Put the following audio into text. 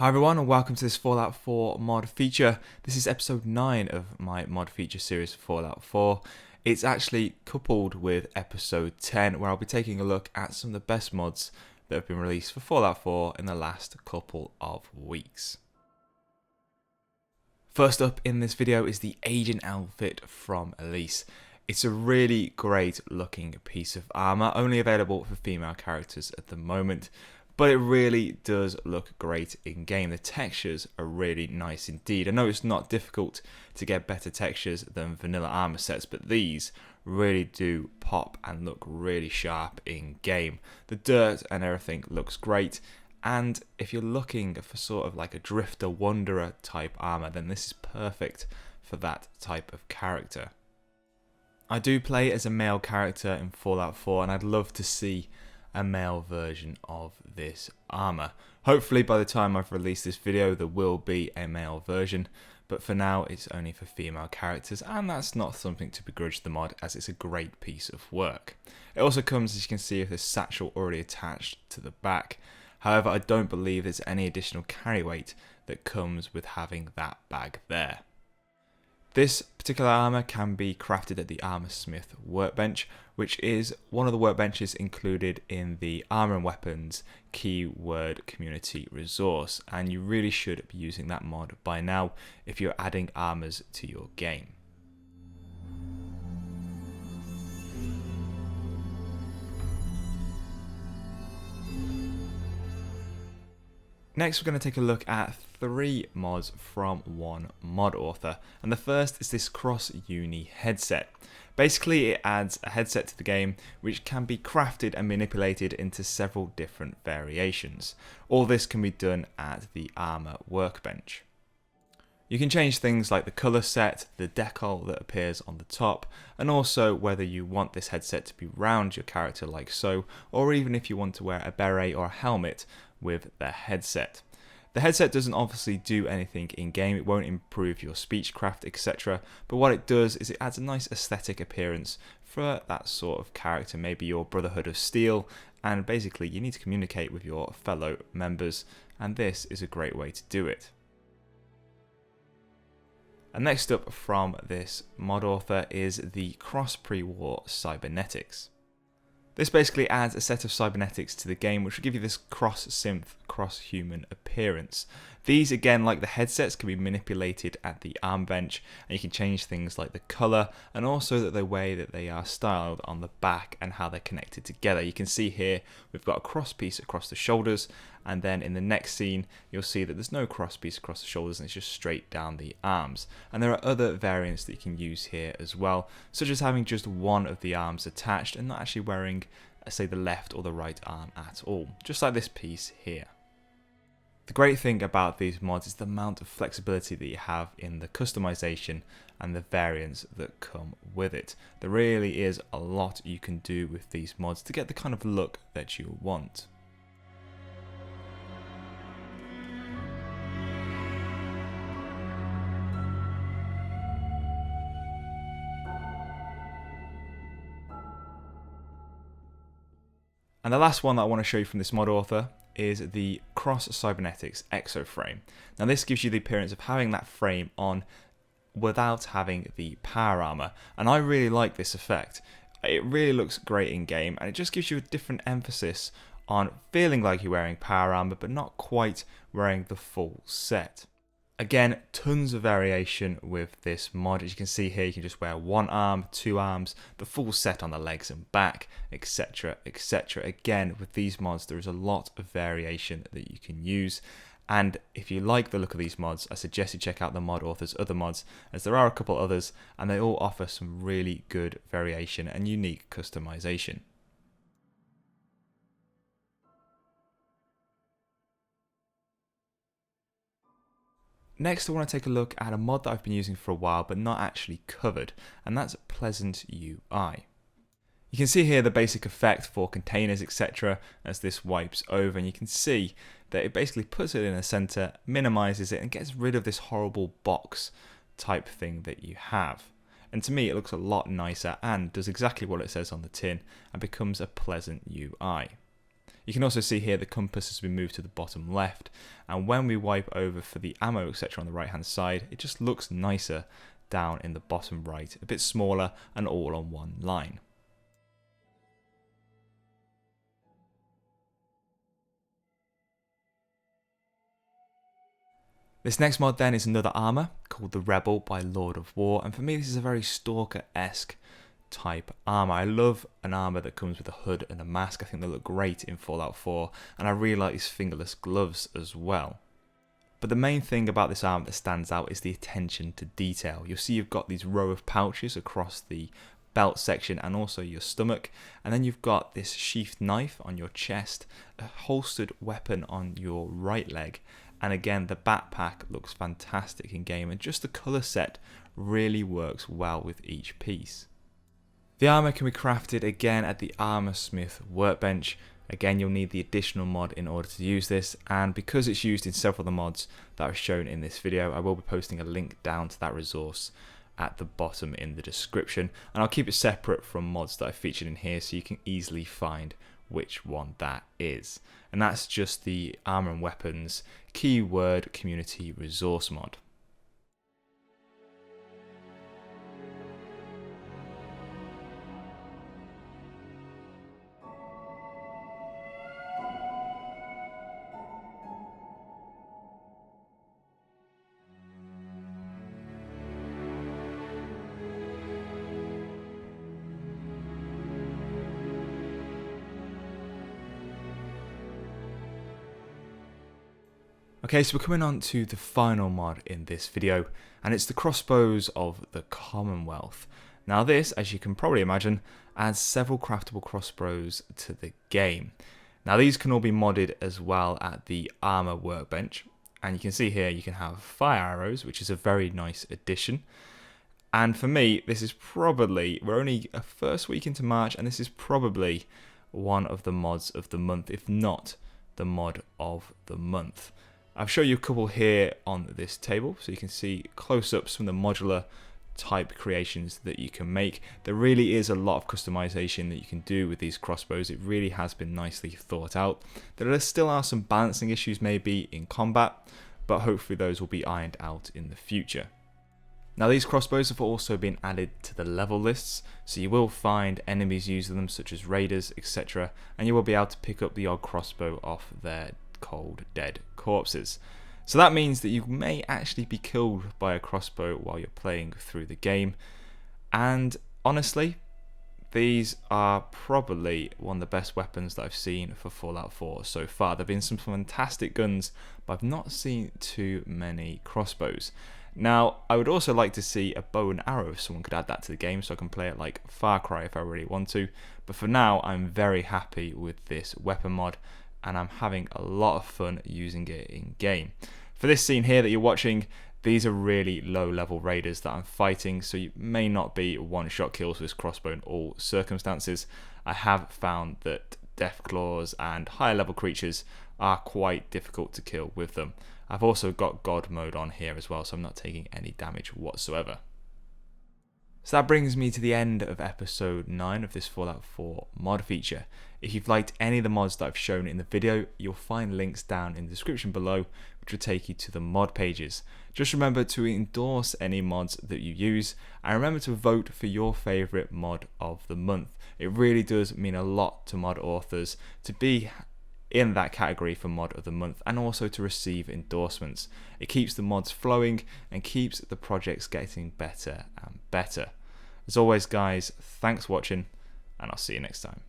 Hi everyone and welcome to this Fallout 4 mod feature. This is episode 9 of my mod feature series for Fallout 4. It's actually coupled with episode 10 where I'll be taking a look at some of the best mods that have been released for Fallout 4 in the last couple of weeks. First up in this video is the agent outfit from Ellise. It's a really great looking piece of armor, only available for female characters at the moment. But it really does look great in game. The textures are really nice indeed. I know it's not difficult to get better textures than vanilla armor sets, but these really do pop and look really sharp in game. The dirt and everything looks great, and if you're looking for sort of like a drifter wanderer type armor, then this is perfect for that type of character. I do play as a male character in Fallout 4 and I'd love to see a male version of this armor. Hopefully by the time I've released this video there will be a male version, but for now it's only for female characters, and that's not something to begrudge the mod as it's a great piece of work. It also comes, as you can see, with this satchel already attached to the back. However, I don't believe there's any additional carry weight that comes with having that bag there. This particular armor can be crafted at the Armorsmith workbench, which is one of the workbenches included in the Armor and Weapons keyword community resource, and you really should be using that mod by now if you're adding armors to your game. Next, we're going to take a look at 3 mods from one mod author, and the first is this cross-uni headset. Basically, it adds a headset to the game which can be crafted and manipulated into several different variations. All this can be done at the armor workbench. You can change things like the colour set, the decal that appears on the top, and also whether you want this headset to be round your character like so, or even if you want to wear a beret or a helmet with the headset. The headset doesn't obviously do anything in game, it won't improve your speechcraft, etc. But what it does is it adds a nice aesthetic appearance for that sort of character, maybe your Brotherhood of Steel, and basically you need to communicate with your fellow members, and this is a great way to do it. And next up from this mod author is the Cross Pre-War Cybernetics. This basically adds a set of cybernetics to the game which will give you this cross-synth, cross-human appearance. These, again, like the headsets, can be manipulated at the arm bench, and you can change things like the colour and also the way that they are styled on the back and how they're connected together. You can see here we've got a cross piece across the shoulders, and then in the next scene you'll see that there's no cross piece across the shoulders and it's just straight down the arms. And there are other variants that you can use here as well, such as having just one of the arms attached and not actually wearing, say, the left or the right arm at all, just like this piece here. The great thing about these mods is the amount of flexibility that you have in the customization and the variants that come with it. There really is a lot you can do with these mods to get the kind of look that you want. And the last one that I want to show you from this mod author is the Cross Cybernetics Exo-Frame. Now this gives you the appearance of having that frame on without having the power armor, and I really like this effect. It really looks great in game, and it just gives you a different emphasis on feeling like you're wearing power armor but not quite wearing the full set. Again, tons of variation with this mod. As you can see here, you can just wear one arm, 2 arms, the full set on the legs and back, etc, etc. Again, with these mods, there is a lot of variation that you can use. And if you like the look of these mods, I suggest you check out the mod author's other mods, as there are a couple others, and they all offer some really good variation and unique customization. Next, I want to take a look at a mod that I've been using for a while but not actually covered, and that's Pleasant UI. You can see here the basic effect for containers, etc, as this wipes over, and you can see that it basically puts it in the center, minimizes it, and gets rid of this horrible box type thing that you have. And to me it looks a lot nicer and does exactly what it says on the tin and becomes a pleasant UI. You can also see here the compass has been moved to the bottom left, and when we wipe over for the ammo etc on the right hand side, it just looks nicer down in the bottom right, a bit smaller and all on one line. This next mod then is another armour called the Rebel by Lord of War, and for me this is a very Stalker-esque type armour. I love an armour that comes with a hood and a mask. I think they look great in Fallout 4, and I really like these fingerless gloves as well. But the main thing about this armour that stands out is the attention to detail. You'll see you've got these row of pouches across the belt section and also your stomach, and then you've got this sheathed knife on your chest, a holstered weapon on your right leg, and again the backpack looks fantastic in game, and just the colour set really works well with each piece. The armour can be crafted again at the Armour Smith workbench. Again, you'll need the additional mod in order to use this, and because it's used in several of the mods that are shown in this video, I will be posting a link down to that resource at the bottom in the description, and I'll keep it separate from mods that I featured in here so you can easily find which one that is. And that's just the Armour and Weapons keyword community resource mod. Okay, so we're coming on to the final mod in this video, and it's the Crossbows of the Commonwealth. Now this, as you can probably imagine, adds several craftable crossbows to the game. Now these can all be modded as well at the Armour workbench, and you can see here you can have fire arrows, which is a very nice addition. And for me, this is probably, we're only a first week into March, and this is probably one of the mods of the month, if not the mod of the month. I'll show you a couple here on this table so you can see close-ups from the modular type creations that you can make. There really is a lot of customization that you can do with these crossbows. It really has been nicely thought out. There still are some balancing issues maybe in combat, but hopefully those will be ironed out in the future. Now these crossbows have also been added to the level lists, so you will find enemies using them such as raiders, etc., and you will be able to pick up the odd crossbow off their cold dead corpses. So that means that you may actually be killed by a crossbow while you're playing through the game, and honestly these are probably one of the best weapons that I've seen for Fallout 4 so far. There have been some fantastic guns, but I've not seen too many crossbows. Now I would also like to see a bow and arrow if someone could add that to the game so I can play it like Far Cry if I really want to, but for now I'm very happy with this weapon mod and I'm having a lot of fun using it in game. For this scene here that you're watching, these are really low level raiders that I'm fighting, so you may not be one-shot kills with this crossbow in all circumstances. I have found that Deathclaws and higher level creatures are quite difficult to kill with them. I've also got God mode on here as well, so I'm not taking any damage whatsoever. So that brings me to the end of episode 9 of this Fallout 4 mod feature. If you've liked any of the mods that I've shown in the video, you'll find links down in the description below which will take you to the mod pages. Just remember to endorse any mods that you use, and remember to vote for your favourite mod of the month. It really does mean a lot to mod authors to be in that category for mod of the month, and also to receive endorsements. It keeps the mods flowing and keeps the projects getting better and better. As always guys, thanks for watching, and I'll see you next time.